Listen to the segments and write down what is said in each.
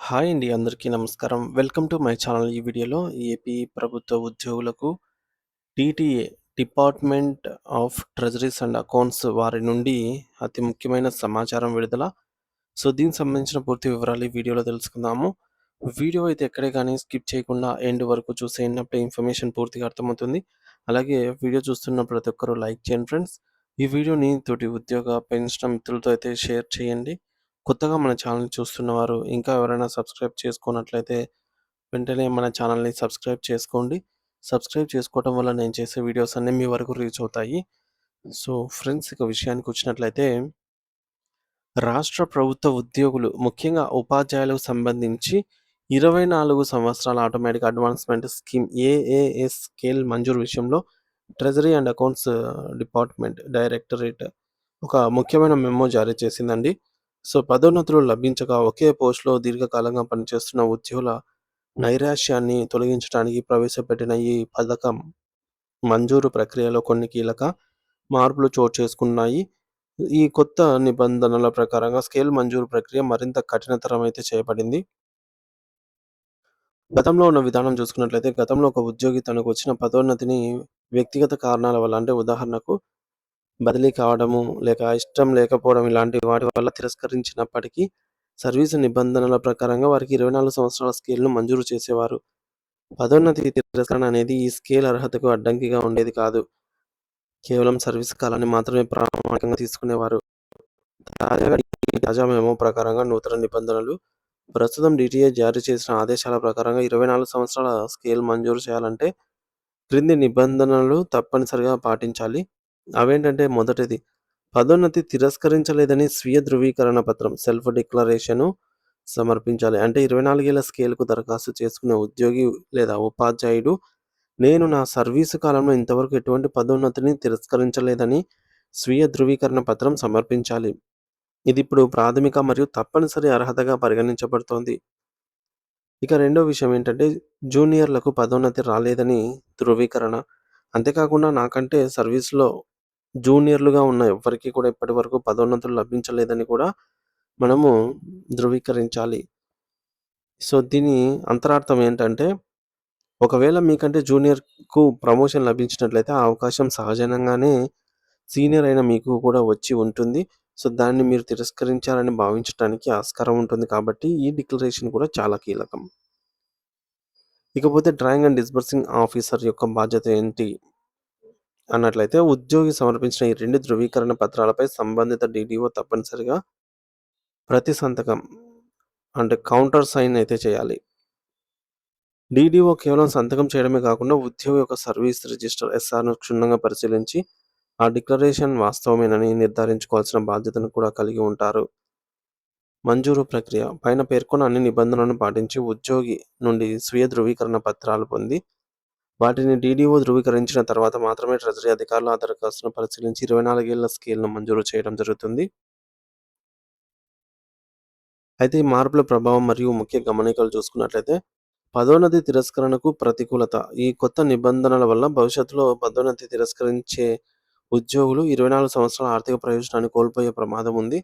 Hi అండి. అందరికీ నమస్కారం. Welcome to my channel. ఈ వీడియోలో ఏపీ ప్రభుత్వ ఉద్యోగులకు TTA department of treasuries and accounts వారి నుండి అతి ముఖ్యమైన సమాచారం విడుదల. దీనికి సంబంధించిన పూర్తి వివరాలు ఈ వీడియోలో తెలుసుకుందాము. వీడియో అయితే ఎక్కడే గానీ స్కిప్ చేయకుండా ఎండ్ వరకు చూసేయండి. అప్పుడే ఇన్ఫర్మేషన్ పూర్తిగా అర్థమవుతుంది. అలాగే వీడియో చూస్తున్న ప్రతి ఒక్కరు లైక్ చేయండి ఫ్రెండ్స్. ఈ వీడియోని తోటి ఉద్యోగ, పెన్షన్ మిత్రులతో అయితే షేర్ చేయండి. కొత్తగా మన ఛానల్‌ని చూస్తున్నవారు ఇంకా ఎవరైనా సబ్స్క్రైబ్ చేసుకోనట్లయితే వెంటనే మన ఛానల్‌ని సబ్స్క్రైబ్ చేసుకోండి. సబ్స్క్రైబ్ చేసుకోవటం వల్ల నేను చేసే వీడియోస్ అన్నీ మీ వరకు రీచ్ అవుతాయి. ఫ్రెండ్స్, ఇక విషయానికొచ్చినట్లయితే రాష్ట్ర ప్రభుత్వ ఉద్యోగులు ముఖ్యంగా ఉపాధ్యాయులకు సంబంధించి 24 సంవత్సరాల automatic advancement scheme AAS scale మంజూరు విషయంలో treasury and accounts department directorate ఒక ముఖ్యమైన మెమో జారీ చేసిందండి. పదోన్నతులు లభించక ఒకే పోస్ట్‌లో దీర్ఘకాలంగా పనిచేస్తున్న ఉద్యోగుల నైరాశ్యాన్ని తొలగించడానికి ప్రవేశపెట్టిన ఈ పథకం మంజూరు ప్రక్రియలో కొన్ని కీలక మార్పులు చోటు చేసుకున్నాయి. ఈ కొత్త నిబంధనల ప్రకారంగా స్కేల్ మంజూరు ప్రక్రియ మరింత కఠినతరం అయితే చేయబడింది. గతంలో ఉన్న విధానం చూసుకున్నట్లయితే గతంలో ఒక ఉద్యోగి తనకు వచ్చిన పదోన్నతిని వ్యక్తిగత కారణాల వల్ల, అంటే ఉదాహరణకు బదిలీ కావడము, లేక ఇష్టం లేకపోవడం, ఇలాంటి వాటి వల్ల తిరస్కరించినప్పటికీ సర్వీసు నిబంధనల ప్రకారంగా వారికి 24 సంవత్సరాల స్కేల్‌ను మంజూరు చేసేవారు. పదోన్నతి తిరస్కరణ అనేది ఈ స్కేల్ అర్హతకు అడ్డంకిగా ఉండేది కాదు. కేవలం సర్వీస్ కాలాన్ని మాత్రమే ప్రామాణికంగా తీసుకునేవారు. తాజా మెమో ప్రకారంగా నూతన నిబంధనలు ప్రస్తుతం డీటీఏ జారీ చేసిన ఆదేశాల ప్రకారంగా 24 సంవత్సరాల స్కేల్ మంజూరు చేయాలంటే క్రింది నిబంధనలు తప్పనిసరిగా పాటించాలి. అవేంటంటే మొదటిది, పదోన్నతి తిరస్కరించలేదని స్వీయ ధృవీకరణ పత్రం సెల్ఫ్ డిక్లరేషను సమర్పించాలి. అంటే 24 ఏళ్ల స్కేల్‌కు దరఖాస్తు చేసుకునే ఉద్యోగి లేదా ఉపాధ్యాయుడు నేను నా సర్వీసు కాలంలో ఇంతవరకు ఎటువంటి పదోన్నతిని తిరస్కరించలేదని స్వీయ ధృవీకరణ పత్రం సమర్పించాలి. ఇది ఇప్పుడు ప్రాథమిక మరియు తప్పనిసరి అర్హతగా పరిగణించబడుతోంది. ఇక రెండో విషయం ఏంటంటే జూనియర్లకు పదోన్నతి రాలేదని ధృవీకరణ. అంతేకాకుండా నాకంటే సర్వీస్‌లో జూనియర్లుగా ఉన్న ఎవ్వరికీ కూడా ఇప్పటివరకు పదోన్నతులు లభించలేదని కూడా మనము ధృవీకరించాలి. దీని అంతరార్థం ఏంటంటే ఒకవేళ మీకంటే జూనియర్‌కు ప్రమోషన్ లభించినట్లయితే ఆ అవకాశం సహజంగానే సీనియర్ అయిన మీకు కూడా వచ్చి ఉంటుంది. దాన్ని మీరు తిరస్కరించారని భావించటానికి ఆస్కారం ఉంటుంది కాబట్టి ఈ డిక్లరేషన్ కూడా చాలా కీలకం. ఇకపోతే డ్రాయింగ్ అండ్ డిస్బర్సింగ్ ఆఫీసర్ యొక్క బాధ్యత ఏంటి అన్నట్లయితే ఉద్యోగి సమర్పించిన ఈ 2 ధృవీకరణ పత్రాలపై సంబంధిత డీడీఓ తప్పనిసరిగా ప్రతి సంతకం, అంటే కౌంటర్ సైన్ అయితే చేయాలి. డీడీఓ కేవలం సంతకం చేయడమే కాకుండా ఉద్యోగి యొక్క సర్వీస్ రిజిస్టర్ ఎస్ఆర్‌ను క్షుణ్ణంగా పరిశీలించి ఆ డిక్లరేషన్ వాస్తవమేనని నిర్ధారించుకోవాల్సిన బాధ్యతను కూడా కలిగి ఉంటారు. మంజూరు ప్రక్రియ పైన పేర్కొన్న అన్ని నిబంధనలను పాటించి ఉద్యోగి నుండి స్వీయ ధృవీకరణ పత్రాలు పొంది వాటిని డీడీఓ ధృవీకరించిన తర్వాత మాత్రమే ట్రెజరీ అధికారులు ఆ దరఖాస్తును పరిశీలించి 24 ఏళ్ల స్కేల్‌ను మంజూరు చేయడం జరుగుతుంది. అయితే ఈ మార్పుల ప్రభావం మరియు ముఖ్య గమనికలు చూసుకున్నట్లయితే పదోన్నతి తిరస్కరణకు ప్రతికూలత. ఈ కొత్త నిబంధనల వల్ల భవిష్యత్తులో పదోన్నతి తిరస్కరించే ఉద్యోగులు 24 సంవత్సరాల ఆర్థిక ప్రయోజనాన్ని కోల్పోయే ప్రమాదం ఉంది.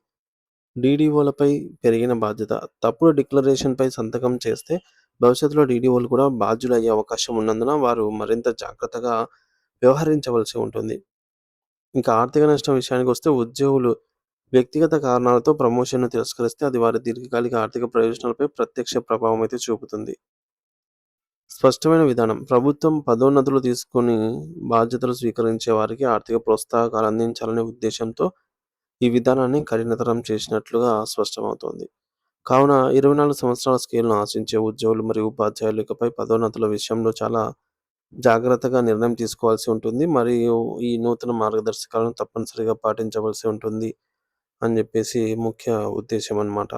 డీడీఓలపై పెరిగిన బాధ్యత. తప్పుడు డిక్లరేషన్‌పై సంతకం చేస్తే భవిష్యత్తులో డీడీఓలు కూడా బాధ్యులయ్యే అవకాశం ఉన్నందున వారు మరింత జాగ్రత్తగా వ్యవహరించవలసి ఉంటుంది. ఇంకా ఆర్థిక నష్టం విషయానికొస్తే ఉద్యోగులు వ్యక్తిగత కారణాలతో ప్రమోషన్‌ను తిరస్కరిస్తే అది వారి దీర్ఘకాలిక ఆర్థిక ప్రయోజనాలపై ప్రత్యక్ష ప్రభావం అయితే చూపుతుంది. స్పష్టమైన విధానం. ప్రభుత్వం పదోన్నతులు తీసుకొని బాధ్యతలు స్వీకరించే వారికి ఆర్థిక ప్రోత్సాహకాలు అందించాలనే ఉద్దేశంతో ఈ విధానాన్ని కఠినతరం చేసినట్లుగా స్పష్టమవుతోంది. కావున 24 సంవత్సరాల స్కేల్‌ను ఆశించే ఉద్యోగులు మరియు ఉపాధ్యాయులు ఇకపై పదోన్నతుల విషయంలో చాలా జాగ్రత్తగా నిర్ణయం తీసుకోవాల్సి ఉంటుంది. మరియు ఈ నూతన మార్గదర్శకాలను తప్పనిసరిగా పాటించవలసి ఉంటుంది అని చెప్పేసి ముఖ్య ఉద్దేశ్యం అన్నమాట.